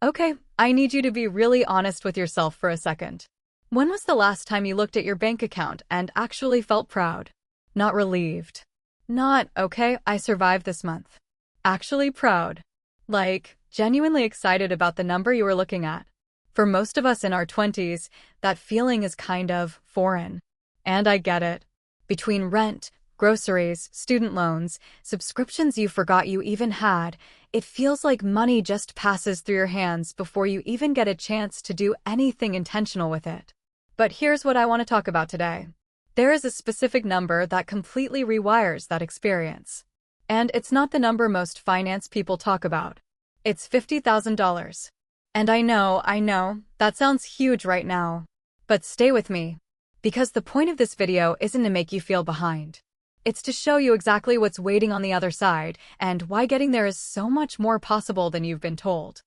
Okay, I need you to be really honest with yourself for a second. When was the last time you looked at your bank account and actually felt proud? Not relieved. Not, okay, I survived this month. Actually proud. Like, genuinely excited about the number you were looking at. For most of us in our 20s, that feeling is kind of foreign. And I get it. Between rent, groceries, student loans, subscriptions you forgot you even had, it feels like money just passes through your hands before you even get a chance to do anything intentional with it. But here's what I want to talk about today. There is a specific number that completely rewires that experience. And it's not the number most finance people talk about. It's $50,000. And I know, that sounds huge right now. But stay with me. Because the point of this video isn't to make you feel behind. It's to show you exactly what's waiting on the other side and why getting there is so much more possible than you've been told.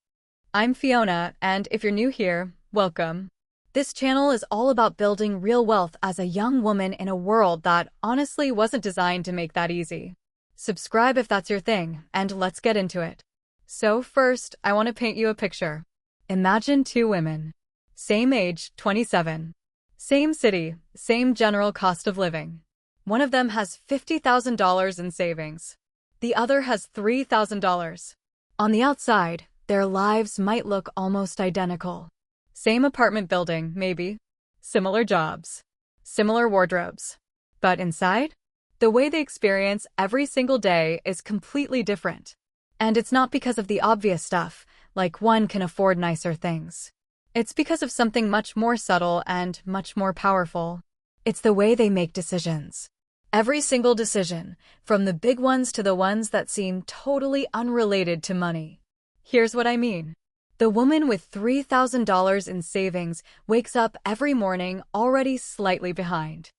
I'm Fiona, and if you're new here, welcome. This channel is all about building real wealth as a young woman in a world that honestly wasn't designed to make that easy. Subscribe if that's your thing, and let's get into it. So first, I want to paint you a picture. Imagine two women. Same age, 27. Same city, same general cost of living. One of them has $50,000 in savings. The other has $3,000. On the outside, their lives might look almost identical. Same apartment building, maybe. Similar jobs. Similar wardrobes. But inside? The way they experience every single day is completely different. And it's not because of the obvious stuff, like one can afford nicer things. It's because of something much more subtle and much more powerful. It's the way they make decisions. Every single decision, from the big ones to the ones that seem totally unrelated to money. Here's what I mean. The woman with $3,000 in savings wakes up every morning already slightly behind.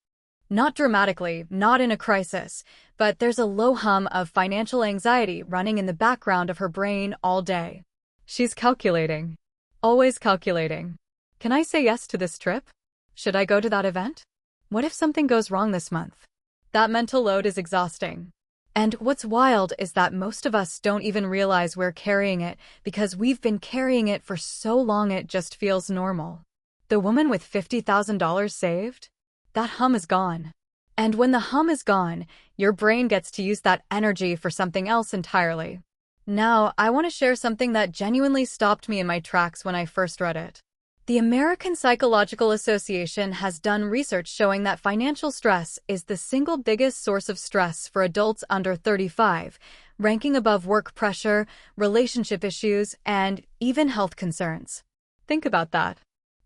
Not dramatically, not in a crisis, but there's a low hum of financial anxiety running in the background of her brain all day. She's calculating. Always calculating. Can I say yes to this trip? Should I go to that event? What if something goes wrong this month? That mental load is exhausting. And what's wild is that most of us don't even realize we're carrying it because we've been carrying it for so long it just feels normal. The woman with $50,000 saved? That hum is gone. And when the hum is gone, your brain gets to use that energy for something else entirely. Now, I want to share something that genuinely stopped me in my tracks when I first read it. The American Psychological Association has done research showing that financial stress is the single biggest source of stress for adults under 35, ranking above work pressure, relationship issues, and even health concerns. Think about that.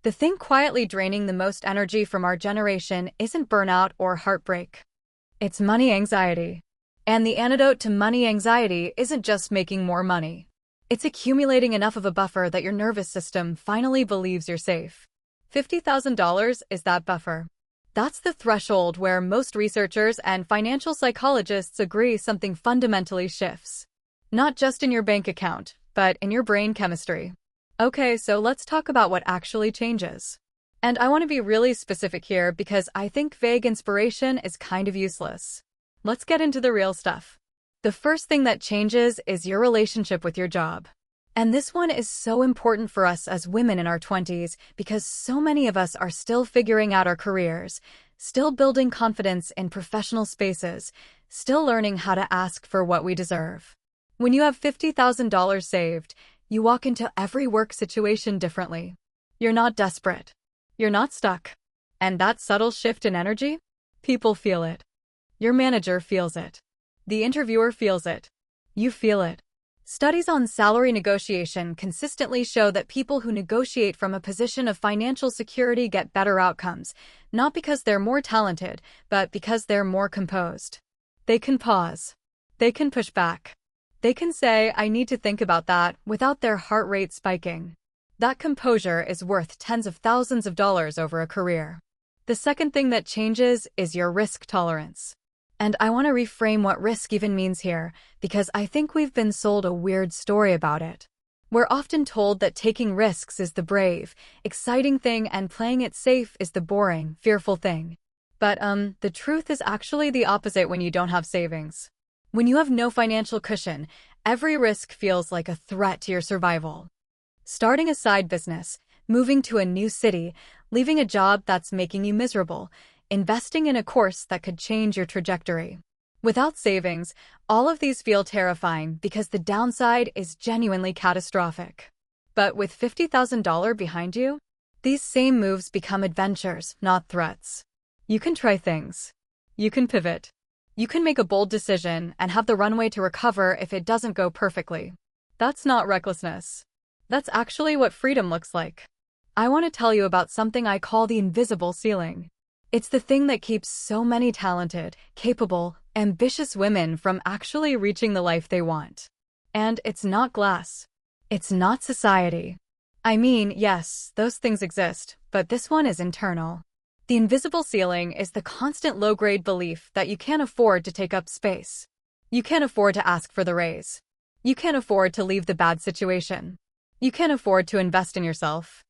The thing quietly draining the most energy from our generation isn't burnout or heartbreak. It's money anxiety. And the antidote to money anxiety isn't just making more money. It's accumulating enough of a buffer that your nervous system finally believes you're safe. $50,000 is that buffer. That's the threshold where most researchers and financial psychologists agree something fundamentally shifts. Not just in your bank account, but in your brain chemistry. Okay, so let's talk about what actually changes. And I want to be really specific here because I think vague inspiration is kind of useless. Let's get into the real stuff. The first thing that changes is your relationship with your job. And this one is so important for us as women in our 20s because so many of us are still figuring out our careers, still building confidence in professional spaces, still learning how to ask for what we deserve. When you have $50,000 saved, you walk into every work situation differently. You're not desperate. You're not stuck. And that subtle shift in energy? People feel it. Your manager feels it. The interviewer feels it. You feel it. Studies on salary negotiation consistently show that people who negotiate from a position of financial security get better outcomes, not because they're more talented, but because they're more composed. They can pause. They can push back. They can say, I need to think about that, without their heart rate spiking. That composure is worth tens of thousands of dollars over a career. The second thing that changes is your risk tolerance. And I want to reframe what risk even means here, because I think we've been sold a weird story about it. We're often told that taking risks is the brave, exciting thing and playing it safe is the boring, fearful thing. But the truth is actually the opposite when you don't have savings. When you have no financial cushion, every risk feels like a threat to your survival. Starting a side business, moving to a new city, leaving a job that's making you miserable, investing in a course that could change your trajectory. Without savings, all of these feel terrifying because the downside is genuinely catastrophic. But with $50,000 behind you, these same moves become adventures, not threats. You can try things. You can pivot. You can make a bold decision and have the runway to recover if it doesn't go perfectly. That's not recklessness. That's actually what freedom looks like. I want to tell you about something I call the invisible ceiling. It's the thing that keeps so many talented, capable, ambitious women from actually reaching the life they want. And it's not glass. It's not society. I mean, yes, those things exist, but this one is internal. The invisible ceiling is the constant low-grade belief that you can't afford to take up space. You can't afford to ask for the raise. You can't afford to leave the bad situation. You can't afford to invest in yourself.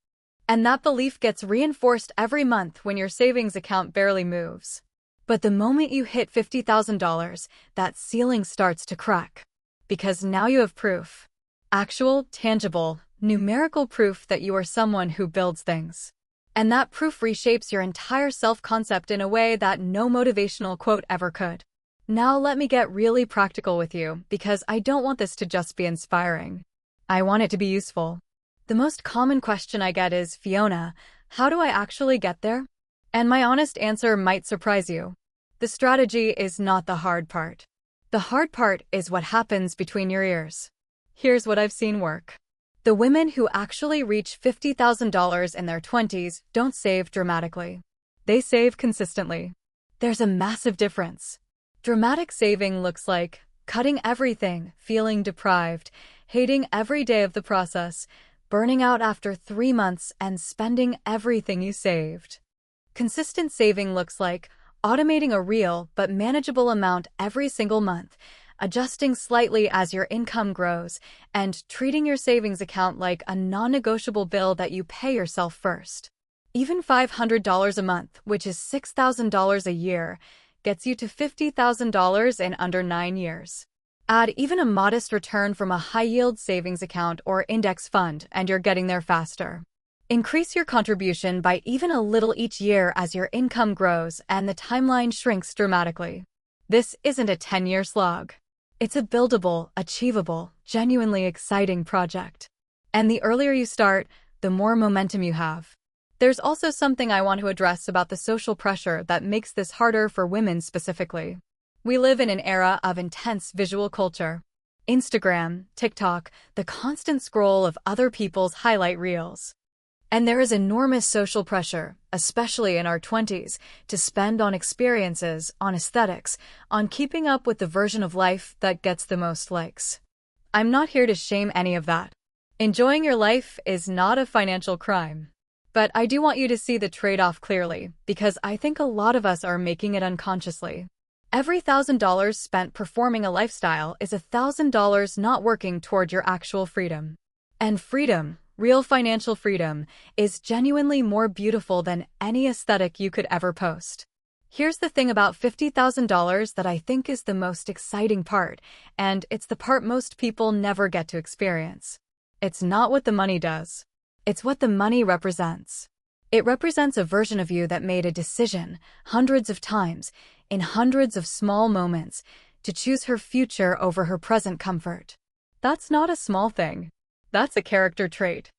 And that belief gets reinforced every month when your savings account barely moves. But the moment you hit $50,000, that ceiling starts to crack. Because now you have proof. Actual, tangible, numerical proof that you are someone who builds things. And that proof reshapes your entire self-concept in a way that no motivational quote ever could. Now let me get really practical with you, because I don't want this to just be inspiring. I want it to be useful. The most common question I get is, Fiona, how do I actually get there? And my honest answer might surprise you. The strategy is not the hard part. The hard part is what happens between your ears. Here's what I've seen work. The women who actually reach $50,000 in their 20s don't save dramatically. They save consistently. There's a massive difference. Dramatic saving looks like cutting everything, feeling deprived, hating every day of the process, burning out after 3 months, and spending everything you saved. Consistent saving looks like automating a real but manageable amount every single month, adjusting slightly as your income grows, and treating your savings account like a non-negotiable bill that you pay yourself first. Even $500 a month, which is $6,000 a year, gets you to $50,000 in under 9 years. Add even a modest return from a high-yield savings account or index fund, and you're getting there faster. Increase your contribution by even a little each year as your income grows and the timeline shrinks dramatically. This isn't a 10-year slog. It's a buildable, achievable, genuinely exciting project. And the earlier you start, the more momentum you have. There's also something I want to address about the social pressure that makes this harder for women specifically. We live in an era of intense visual culture. Instagram, TikTok, the constant scroll of other people's highlight reels. And there is enormous social pressure, especially in our 20s, to spend on experiences, on aesthetics, on keeping up with the version of life that gets the most likes. I'm not here to shame any of that. Enjoying your life is not a financial crime. But I do want you to see the trade-off clearly, because I think a lot of us are making it unconsciously. Every $1,000 spent performing a lifestyle is $1,000 not working toward your actual freedom. And freedom, real financial freedom, is genuinely more beautiful than any aesthetic you could ever post. Here's the thing about $50,000 that I think is the most exciting part, and it's the part most people never get to experience. It's not what the money does. It's what the money represents. It represents a version of you that made a decision, hundreds of times, in hundreds of small moments, to choose her future over her present comfort. That's not a small thing. That's a character trait.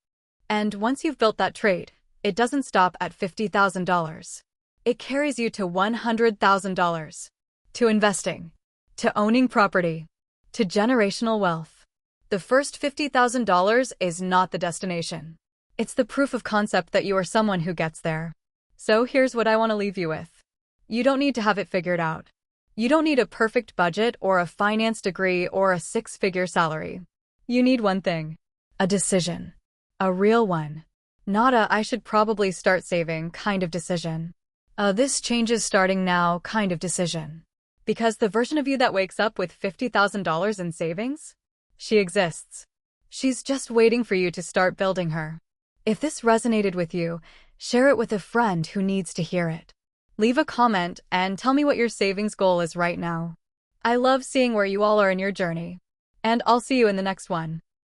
And once you've built that trait, it doesn't stop at $50,000. It carries you to $100,000, to investing, to owning property, to generational wealth. The first $50,000 is not the destination. It's the proof of concept that you are someone who gets there. So here's what I want to leave you with. You don't need to have it figured out. You don't need a perfect budget or a finance degree or a 6-figure salary. You need one thing. A decision. A real one. Not a I should probably start saving kind of decision. This changes starting now kind of decision. Because the version of you that wakes up with $50,000 in savings? She exists. She's just waiting for you to start building her. If this resonated with you, share it with a friend who needs to hear it. Leave a comment and tell me what your savings goal is right now. I love seeing where you all are in your journey. And I'll see you in the next one.